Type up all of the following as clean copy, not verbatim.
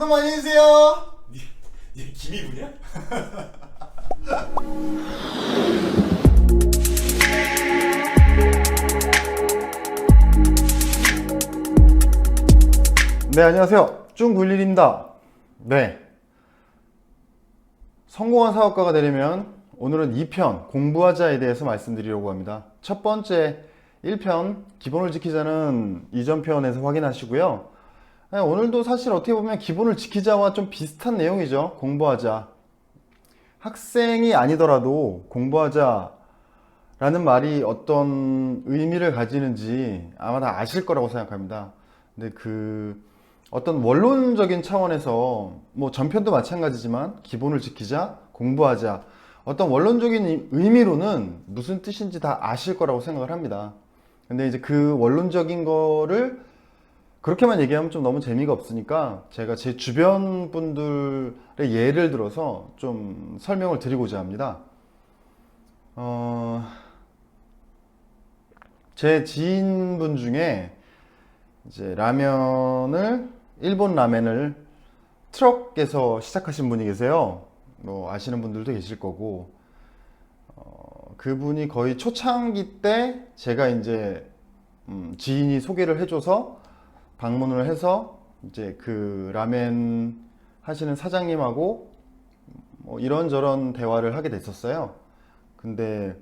형 많이 해주세요. 니 김이분이야? 네, 안녕하세요. 쭝91입니다. 네. 성공한 사업가가 되려면 오늘은 2편 공부하자에 대해서 말씀드리려고 합니다. 첫 번째 1편 기본을 지키자는 이전 편에서 확인하시고요. 오늘도 사실 어떻게 보면 기본을 지키자와 좀 비슷한 내용이죠. 공부하자. 학생이 아니더라도 공부하자라는 말이 어떤 의미를 가지는지 아마 다 아실 거라고 생각합니다. 근데 어떤 원론적인 차원에서 뭐 전편도 마찬가지지만 기본을 지키자, 공부하자, 어떤 원론적인 의미로는 무슨 뜻인지 다 아실 거라고 생각을 합니다. 근데 이제 그 원론적인 거를 그렇게만 얘기하면 좀 너무 재미가 없으니까 제가 제 주변 분들의 예를 들어서 좀 설명을 드리고자 합니다. 제 지인분 중에 이제 일본 라멘을 트럭에서 시작하신 분이 계세요. 뭐 아시는 분들도 계실 거고, 그분이 거의 초창기 때 제가 이제 지인이 소개를 해줘서 방문을 해서 이제 그 라멘 하시는 사장님하고 뭐 이런저런 대화를 하게 됐었어요. 근데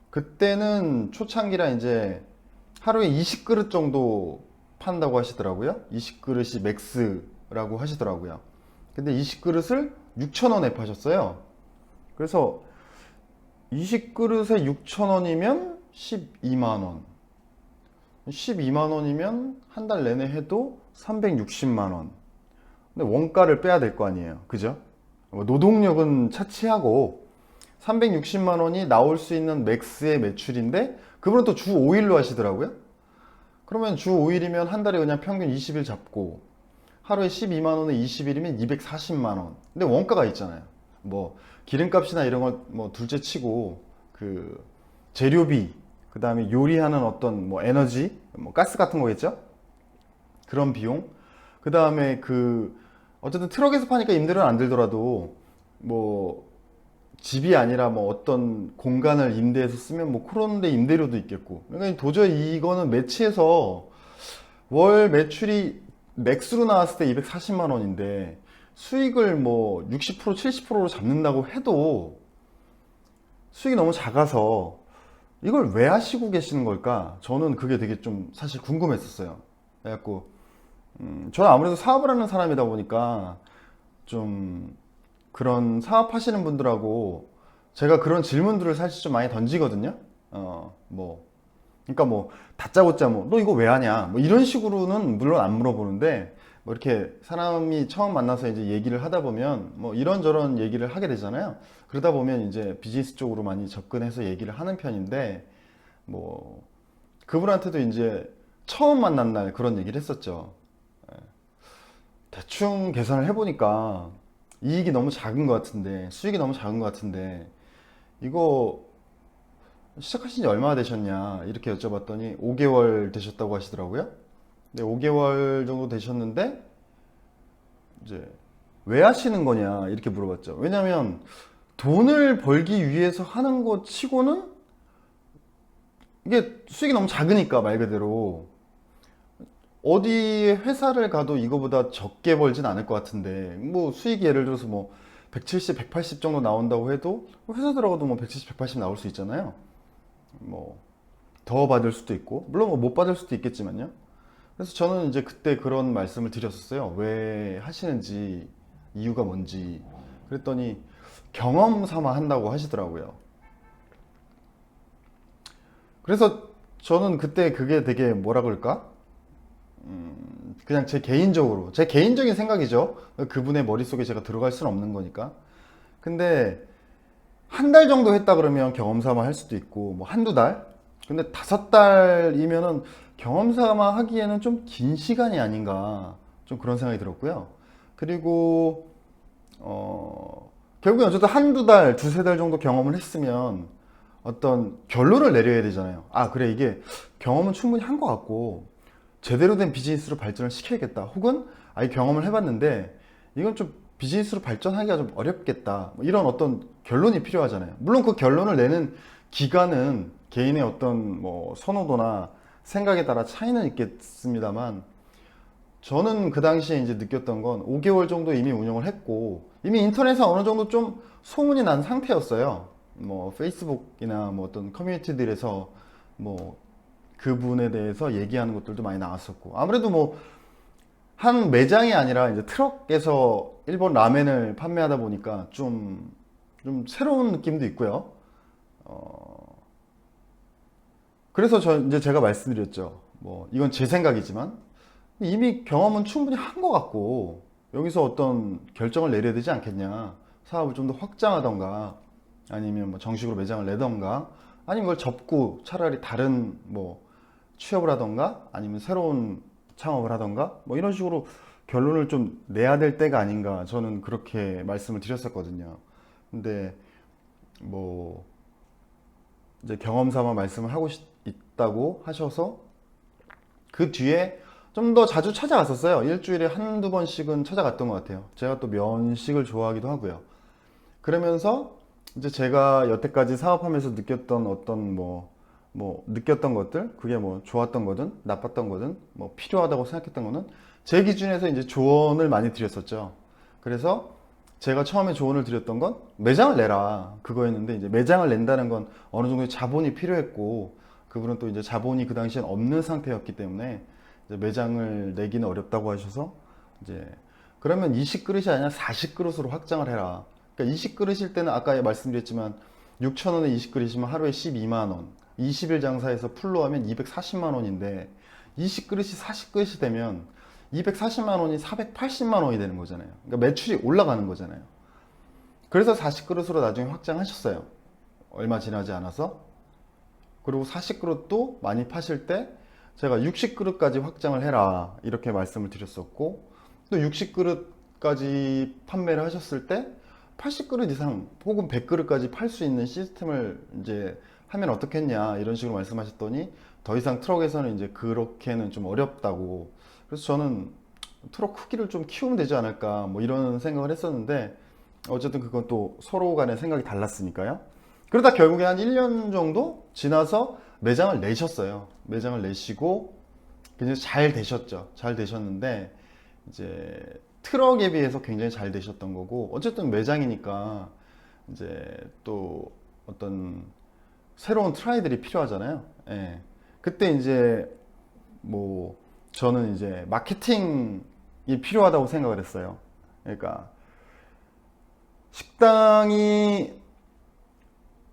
그때는 초창기라 이제 하루에 20그릇 정도 판다고 하시더라고요. 20그릇이 맥스라고 하시더라고요. 근데 20그릇을 6,000원에 파셨어요. 그래서 20그릇에 6,000원이면 12만원. 12만원이면 한 달 내내 해도 360만원. 근데 원가를 빼야 될 거 아니에요. 그죠? 노동력은 차치하고 360만원이 나올 수 있는 맥스의 매출인데 그분은 또 주 5일로 하시더라고요. 그러면 주 5일이면 한 달에 그냥 평균 20일 잡고 하루에 12만원에 20일이면 240만원. 근데 원가가 있잖아요. 뭐 기름값이나 이런 거 뭐 둘째 치고 그 재료비, 그 다음에 요리하는 어떤 뭐 에너지, 뭐 가스 같은 거겠죠? 그런 비용. 그 다음에 어쨌든 트럭에서 파니까 임대료는 안 들더라도 뭐 집이 아니라 뭐 어떤 공간을 임대해서 쓰면 뭐 그런 데 임대료도 있겠고. 그러니까 도저히 이거는 매치해서 월 매출이 맥스로 나왔을 때 240만 원인데 수익을 뭐 60%, 70%로 잡는다고 해도 수익이 너무 작아서 이걸 왜 하시고 계시는 걸까? 저는 그게 되게 좀 사실 궁금했었어요. 그래갖고 저는 아무래도 사업을 하는 사람이다 보니까 좀 그런 사업하시는 분들하고 제가 그런 질문들을 사실 좀 많이 던지거든요. 그러니까 뭐 다짜고짜 뭐 너 이거 왜 하냐 뭐 이런 식으로는 물론 안 물어보는데 뭐 이렇게 사람이 처음 만나서 이제 얘기를 하다 보면 뭐 이런저런 얘기를 하게 되잖아요. 그러다 보면 이제 비즈니스 쪽으로 많이 접근해서 얘기를 하는 편인데 뭐 그분한테도 이제 처음 만난 날 그런 얘기를 했었죠. 대충 계산을 해보니까 이익이 너무 작은 것 같은데, 수익이 너무 작은 것 같은데, 이거 시작하신 지 얼마나 되셨냐 이렇게 여쭤봤더니 5개월 되셨다고 하시더라고요. 근데 5개월 정도 되셨는데 이제 왜 하시는 거냐 이렇게 물어봤죠. 왜냐면 돈을 벌기 위해서 하는 것 치고는 이게 수익이 너무 작으니까 말 그대로 어디 회사를 가도 이거보다 적게 벌진 않을 것 같은데 뭐 수익이 예를 들어서 뭐 170, 180 정도 나온다고 해도 회사 들어가도 뭐 170, 180 나올 수 있잖아요. 뭐 더 받을 수도 있고 물론 뭐 못 받을 수도 있겠지만요. 그래서 저는 이제 그때 그런 말씀을 드렸었어요. 왜 하시는지 이유가 뭔지. 그랬더니 경험 삼아 한다고 하시더라고요. 그래서 저는 그때 그게 되게 뭐라 그럴까? 그냥 제 개인적인 생각이죠. 그분의 머릿속에 제가 들어갈 수는 없는 거니까. 근데 한 달 정도 했다 그러면 경험 삼아 할 수도 있고 뭐 한두 달? 근데 5달이면은 경험 삼아 하기에는 좀 긴 시간이 아닌가 좀 그런 생각이 들었고요. 그리고 결국엔 어쨌든 한두 달, 두세 달 정도 경험을 했으면 어떤 결론을 내려야 되잖아요. 아, 그래, 이게 경험은 충분히 한 것 같고 제대로 된 비즈니스로 발전을 시켜야겠다. 혹은 아예 경험을 해봤는데 이건 좀 비즈니스로 발전하기가 좀 어렵겠다. 뭐 이런 어떤 결론이 필요하잖아요. 물론 그 결론을 내는 기간은 개인의 어떤 뭐 선호도나 생각에 따라 차이는 있겠습니다만 저는 그 당시에 이제 느꼈던 건 5개월 정도 이미 운영을 했고 이미 인터넷에 어느 정도 좀 소문이 난 상태였어요. 뭐 페이스북이나 뭐 어떤 커뮤니티들에서 뭐 그분에 대해서 얘기하는 것들도 많이 나왔었고 아무래도 뭐 한 매장이 아니라 이제 트럭에서 일본 라멘을 판매하다 보니까 좀 새로운 느낌도 있고요. 그래서 이제 제가 말씀드렸죠. 뭐 이건 제 생각이지만 이미 경험은 충분히 한 것 같고 여기서 어떤 결정을 내려야 되지 않겠냐. 사업을 좀 더 확장하던가 아니면 뭐 정식으로 매장을 내던가 아니면 그걸 접고 차라리 다른 뭐 취업을 하던가 아니면 새로운 창업을 하던가 뭐 이런 식으로 결론을 좀 내야 될 때가 아닌가 저는 그렇게 말씀을 드렸었거든요. 근데 뭐 이제 경험 삼아 말씀을 하고 있다고 하셔서 그 뒤에 좀 더 자주 찾아갔었어요. 일주일에 한두 번씩은 찾아갔던 것 같아요. 제가 또 면식을 좋아하기도 하고요. 그러면서 이제 제가 여태까지 사업하면서 느꼈던 어떤 느꼈던 것들, 그게 뭐 좋았던 거든, 나빴던 거든, 뭐 필요하다고 생각했던 거는 제 기준에서 이제 조언을 많이 드렸었죠. 그래서 제가 처음에 조언을 드렸던 건 매장을 내라. 그거였는데 이제 매장을 낸다는 건 어느 정도의 자본이 필요했고 그분은 또 이제 자본이 그 당시엔 없는 상태였기 때문에 이제 매장을 내기는 어렵다고 하셔서 이제 그러면 20그릇이 아니라 40그릇으로 확장을 해라. 그러니까 20그릇일 때는 아까 말씀드렸지만 6,000원에 20그릇이면 하루에 12만 원. 20일 장사해서 풀로 하면 240만 원인데 20그릇이 40그릇이 되면 240만 원이 480만 원이 되는 거잖아요. 그러니까 매출이 올라가는 거잖아요. 그래서 40그릇으로 나중에 확장하셨어요. 얼마 지나지 않아서. 그리고 40그릇도 많이 파실 때 제가 60그릇까지 확장을 해라 이렇게 말씀을 드렸었고 또 60그릇까지 판매를 하셨을 때 80그릇 이상 혹은 100그릇까지 팔 수 있는 시스템을 이제 하면 어떻겠냐 이런 식으로 말씀하셨더니 더 이상 트럭에서는 이제 그렇게는 좀 어렵다고 그래서 저는 트럭 크기를 좀 키우면 되지 않을까 뭐 이런 생각을 했었는데 어쨌든 그건 또 서로 간의 생각이 달랐으니까요. 그러다 결국에 한 1년 정도 지나서 매장을 내셨어요. 매장을 내시고 굉장히 잘 되셨죠. 잘 되셨는데 이제 트럭에 비해서 굉장히 잘 되셨던 거고 어쨌든 매장이니까 이제 또 어떤 새로운 트라이들이 필요하잖아요. 예. 그때 이제 뭐 저는 이제 마케팅이 필요하다고 생각을 했어요. 그러니까 식당이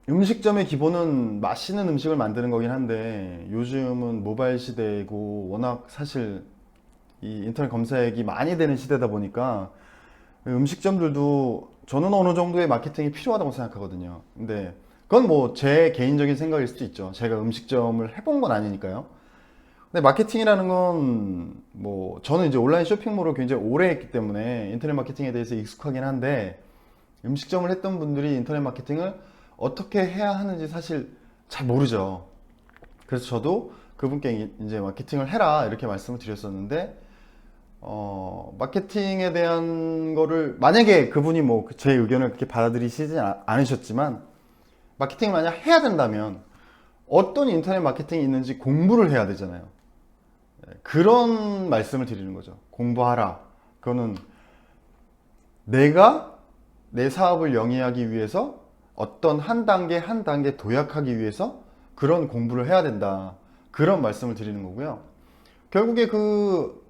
음식점의 기본은 맛있는 음식을 만드는 거긴 한데 요즘은 모바일 시대이고 워낙 사실 이 인터넷 검색이 많이 되는 시대다 보니까 음식점들도 저는 어느 정도의 마케팅이 필요하다고 생각하거든요. 근데 그건 뭐 제 개인적인 생각일 수도 있죠. 제가 음식점을 해본 건 아니니까요. 근데 마케팅이라는 건 뭐 저는 이제 온라인 쇼핑몰을 굉장히 오래 했기 때문에 인터넷 마케팅에 대해서 익숙하긴 한데 음식점을 했던 분들이 인터넷 마케팅을 어떻게 해야 하는지 사실 잘 모르죠. 그래서 저도 그분께 이제 마케팅을 해라 이렇게 말씀을 드렸었는데 마케팅에 대한 거를 만약에 그분이 뭐 제 의견을 그렇게 받아들이시지 않으셨지만 마케팅을 만약 해야 된다면 어떤 인터넷 마케팅이 있는지 공부를 해야 되잖아요. 그런 말씀을 드리는 거죠. 공부하라. 그거는 내가 내 사업을 영위하기 위해서 어떤 한 단계 한 단계 도약하기 위해서 그런 공부를 해야 된다. 그런 말씀을 드리는 거고요. 결국에 그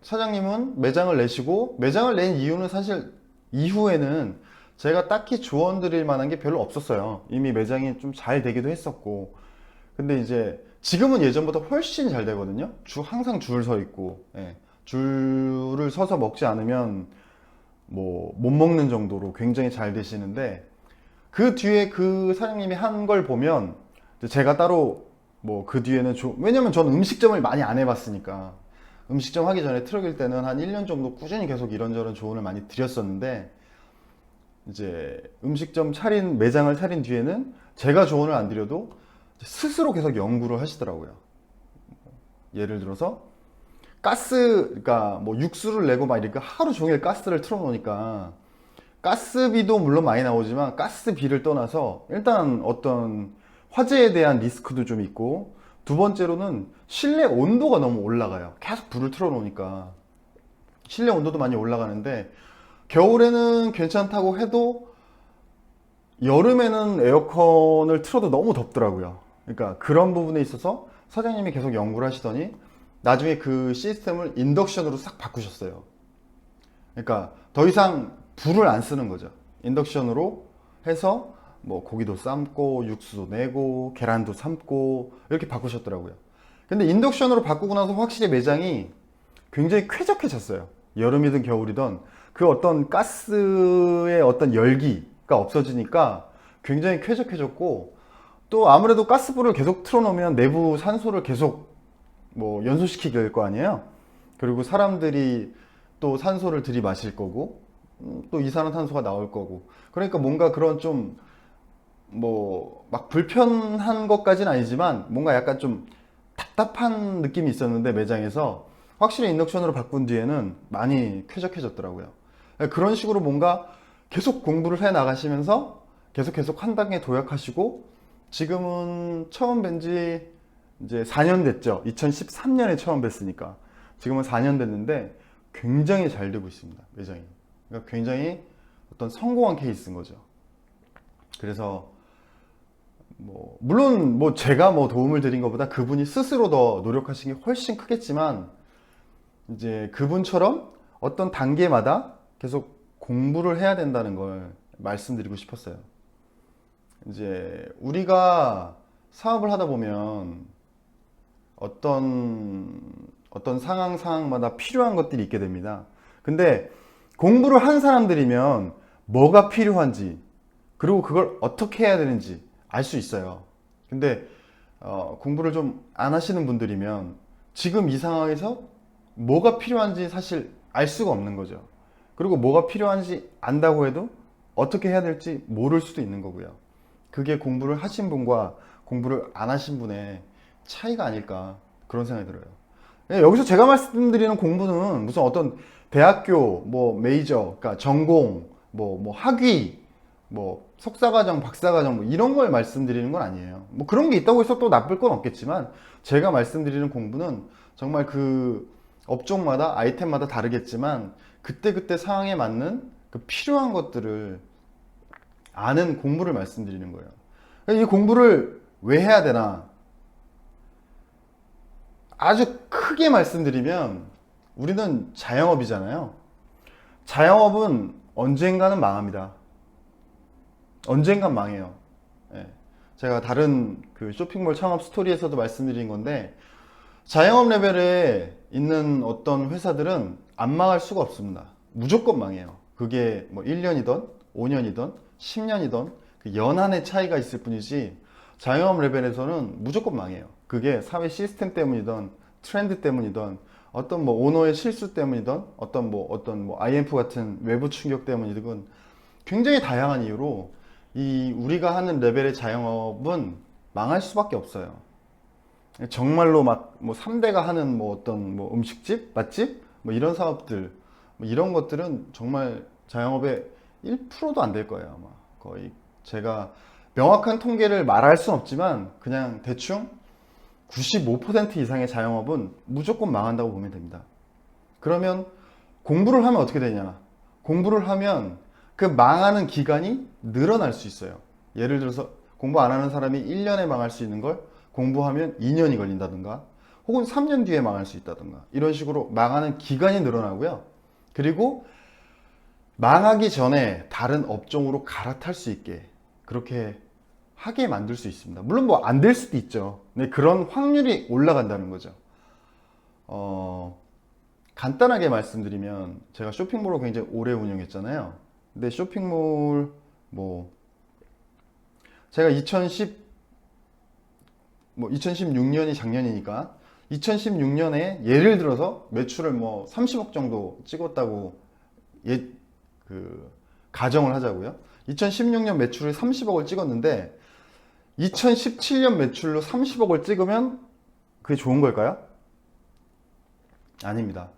사장님은 매장을 내시고 매장을 낸 이유는 사실 이후에는 제가 딱히 조언 드릴 만한 게 별로 없었어요. 이미 매장이 좀 잘 되기도 했었고 근데 이제 지금은 예전보다 훨씬 잘 되거든요. 항상 줄 서 있고 예. 줄을 서서 먹지 않으면 뭐 못 먹는 정도로 굉장히 잘 되시는데 그 뒤에 그 사장님이 한 걸 보면 제가 따로 뭐 그 뒤에는 왜냐면 저는 음식점을 많이 안 해봤으니까 음식점 하기 전에 트럭일 때는 한 1년 정도 꾸준히 계속 이런저런 조언을 많이 드렸었는데 이제 음식점 매장을 차린 뒤에는 제가 조언을 안 드려도 스스로 계속 연구를 하시더라고요. 예를 들어서 그러니까 뭐 육수를 내고 막 이렇게 하루 종일 가스를 틀어놓으니까 가스비도 물론 많이 나오지만 가스비를 떠나서 일단 어떤 화재에 대한 리스크도 좀 있고, 두 번째로는 실내 온도가 너무 올라가요. 계속 불을 틀어놓으니까 실내 온도도 많이 올라가는데, 겨울에는 괜찮다고 해도 여름에는 에어컨을 틀어도 너무 덥더라고요. 그러니까 그런 부분에 있어서 사장님이 계속 연구를 하시더니 나중에 그 시스템을 인덕션으로 싹 바꾸셨어요. 그러니까 더 이상 불을 안 쓰는 거죠. 인덕션으로 해서 뭐 고기도 삶고 육수도 내고 계란도 삶고 이렇게 바꾸셨더라고요. 근데 인덕션으로 바꾸고 나서 확실히 매장이 굉장히 쾌적해졌어요. 여름이든 겨울이든 그 어떤 가스의 어떤 열기가 없어지니까 굉장히 쾌적해졌고, 또 아무래도 가스불을 계속 틀어놓으면 내부 산소를 계속 뭐 연소시키게 될 거 아니에요. 그리고 사람들이 또 산소를 들이마실 거고, 또 이산화탄소가 나올 거고, 그러니까 뭔가 그런 좀 뭐 막 불편한 것까지는 아니지만 뭔가 약간 좀 답답한 느낌이 있었는데, 매장에서 확실히 인덕션으로 바꾼 뒤에는 많이 쾌적해졌더라고요. 그런 식으로 뭔가 계속 공부를 해 나가시면서 계속 한 단계 도약하시고, 지금은 처음 뵌지 이제 4년 됐죠. 2013년에 처음 뵀으니까 지금은 4년 됐는데 굉장히 잘 되고 있습니다, 매장이. 그러니까 굉장히 어떤 성공한 케이스인 거죠. 그래서 뭐 물론 뭐 제가 뭐 도움을 드린 것보다 그분이 스스로 더 노력하신 게 훨씬 크겠지만, 이제 그분처럼 어떤 단계마다 계속 공부를 해야 된다는 걸 말씀드리고 싶었어요. 이제 우리가 사업을 하다 보면 어떤 상황마다 필요한 것들이 있게 됩니다. 근데 공부를 한 사람들이면 뭐가 필요한지, 그리고 그걸 어떻게 해야 되는지 알 수 있어요. 근데 공부를 좀 안 하시는 분들이면 지금 이 상황에서 뭐가 필요한지 사실 알 수가 없는 거죠. 그리고 뭐가 필요한지 안다고 해도 어떻게 해야 될지 모를 수도 있는 거고요. 그게 공부를 하신 분과 공부를 안 하신 분의 차이가 아닐까, 그런 생각이 들어요. 여기서 제가 말씀드리는 공부는 무슨 어떤 대학교 뭐 메이저, 그러니까 전공, 뭐 학위, 뭐 석사과정, 박사과정 뭐 이런 걸 말씀드리는 건 아니에요. 뭐 그런 게 있다고 해서 또 나쁠 건 없겠지만, 제가 말씀드리는 공부는 정말 그 업종마다 아이템마다 다르겠지만 그때그때 상황에 맞는 그 필요한 것들을 아는 공부를 말씀드리는 거예요. 이 공부를 왜 해야 되나? 아주 크게 말씀드리면 우리는 자영업이잖아요. 자영업은 언젠가는 망합니다. 언젠간 망해요. 예. 제가 다른 그 쇼핑몰 창업 스토리에서도 말씀드린 건데, 자영업 레벨에 있는 어떤 회사들은 안 망할 수가 없습니다. 무조건 망해요. 그게 뭐 1년이든 5년이든 10년이든 그 연한의 차이가 있을 뿐이지, 자영업 레벨에서는 무조건 망해요. 그게 사회 시스템 때문이든 트렌드 때문이든 어떤 뭐 오너의 실수 때문이든 어떤 뭐 IMF 같은 외부 충격 때문이든 굉장히 다양한 이유로 이 우리가 하는 레벨의 자영업은 망할 수밖에 없어요. 정말로 막 뭐 3대가 하는 뭐 어떤 뭐 음식집, 맛집 뭐 이런 사업들, 뭐 이런 것들은 정말 자영업의 1%도 안 될 거예요, 아마. 거의 제가 명확한 통계를 말할 수는 없지만 그냥 대충 95% 이상의 자영업은 무조건 망한다고 보면 됩니다. 그러면 공부를 하면 어떻게 되냐? 공부를 하면 그 망하는 기간이 늘어날 수 있어요. 예를 들어서 공부 안 하는 사람이 1년에 망할 수 있는 걸 공부하면 2년이 걸린다든가, 혹은 3년 뒤에 망할 수 있다든가, 이런 식으로 망하는 기간이 늘어나고요. 그리고 망하기 전에 다른 업종으로 갈아탈 수 있게 그렇게 하게 만들 수 있습니다. 물론 뭐 안 될 수도 있죠. 근데 그런 확률이 올라간다는 거죠. 간단하게 말씀드리면 제가 쇼핑몰을 굉장히 오래 운영했잖아요. 근데 쇼핑몰 뭐 제가 2016년이 작년이니까 2016년에 예를 들어서 매출을 뭐 30억 정도 찍었다고 가정을 하자고요. 2016년 매출을 30억을 찍었는데 2017년 매출로 30억을 찍으면 그게 좋은 걸까요? 아닙니다.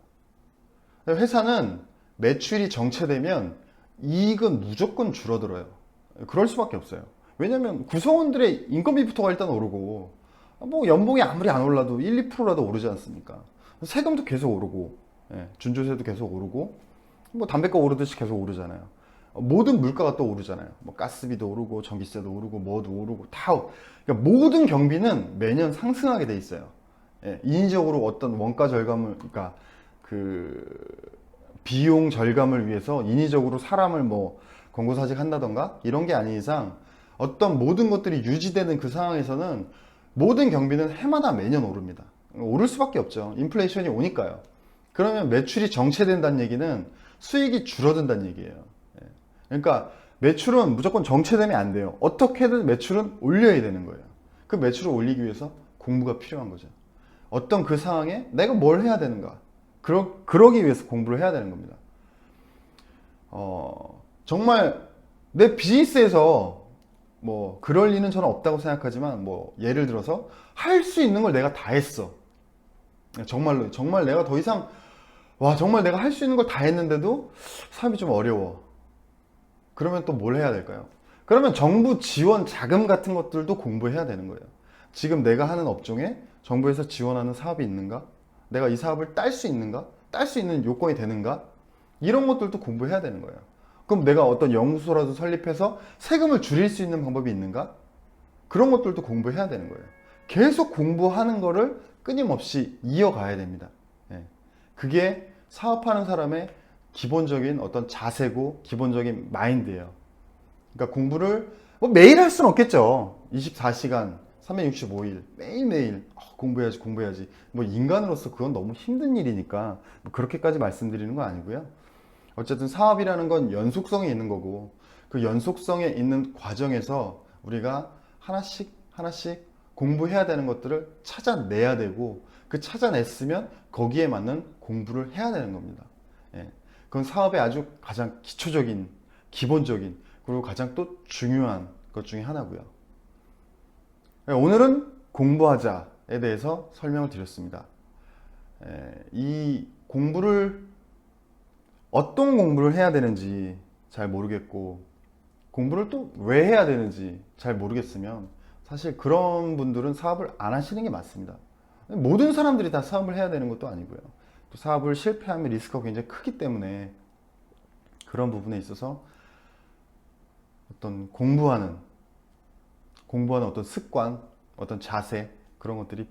회사는 매출이 정체되면 이익은 무조건 줄어들어요. 그럴 수밖에 없어요. 왜냐면 구성원들의 인건비부터가 일단 오르고, 뭐 연봉이 아무리 안 올라도 1, 2%라도 오르지 않습니까? 세금도 계속 오르고, 준조세도 계속 오르고, 뭐 담배가 오르듯이 계속 오르잖아요. 모든 물가가 또 오르잖아요. 뭐 가스비도 오르고, 전기세도 오르고, 뭐도 오르고, 그러니까 모든 경비는 매년 상승하게 돼 있어요. 인위적으로 어떤 원가 절감을, 그러니까 그 비용 절감을 위해서 인위적으로 사람을 뭐 권고사직 한다던가 이런 게 아닌 이상 어떤 모든 것들이 유지되는 그 상황에서는 모든 경비는 해마다 매년 오릅니다. 오를 수밖에 없죠. 인플레이션이 오니까요. 그러면 매출이 정체된다는 얘기는 수익이 줄어든다는 얘기예요. 그러니까 매출은 무조건 정체되면 안 돼요. 어떻게든 매출은 올려야 되는 거예요. 그 매출을 올리기 위해서 공부가 필요한 거죠. 어떤 그 상황에 내가 뭘 해야 되는가. 그러기 위해서 공부를 해야 되는 겁니다. 정말 내 비즈니스에서 뭐 그럴 리는 저는 없다고 생각하지만 뭐 예를 들어서 할 수 있는 걸 내가 다 했어. 정말로 정말 내가 더 이상 정말 내가 할 수 있는 걸 다 했는데도 삶이 좀 어려워. 그러면 또 뭘 해야 될까요? 그러면 정부 지원 자금 같은 것들도 공부해야 되는 거예요. 지금 내가 하는 업종에 정부에서 지원하는 사업이 있는가? 내가 이 사업을 딸 수 있는가? 딸 수 있는 요건이 되는가? 이런 것들도 공부해야 되는 거예요. 그럼 내가 어떤 연구소라도 설립해서 세금을 줄일 수 있는 방법이 있는가? 그런 것들도 공부해야 되는 거예요. 계속 공부하는 거를 끊임없이 이어가야 됩니다. 그게 사업하는 사람의 기본적인 어떤 자세고 기본적인 마인드예요. 그러니까 공부를 뭐 매일 할 수는 없겠죠. 24시간, 365일 매일매일 공부해야지. 뭐 인간으로서 그건 너무 힘든 일이니까 뭐 그렇게까지 말씀드리는 건 아니고요. 어쨌든 사업이라는 건 연속성이 있는 거고 그 연속성에 있는 과정에서 우리가 하나씩 공부해야 되는 것들을 찾아내야 되고 그 찾아냈으면 거기에 맞는 공부를 해야 되는 겁니다. 그건 사업의 아주 가장 기초적인, 기본적인 그리고 가장 또 중요한 것 중에 하나고요. 오늘은 공부하자에 대해서 설명을 드렸습니다. 이 공부를 어떤 공부를 해야 되는지 잘 모르겠고 공부를 또 왜 해야 되는지 잘 모르겠으면 사실 그런 분들은 사업을 안 하시는 게 맞습니다. 모든 사람들이 다 사업을 해야 되는 것도 아니고요. 또 사업을 실패하면 리스크가 굉장히 크기 때문에 그런 부분에 있어서 어떤 공부하는 어떤 습관, 어떤 자세 그런 것들이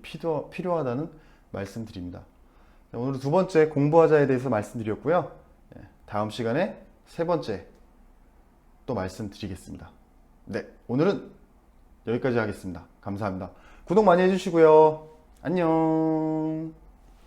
필요하다는 말씀드립니다. 오늘 두 번째 공부하자에 대해서 말씀드렸고요. 다음 시간에 세 번째 또 말씀드리겠습니다. 네, 오늘은 여기까지 하겠습니다. 감사합니다. 구독 많이 해주시고요. 안녕.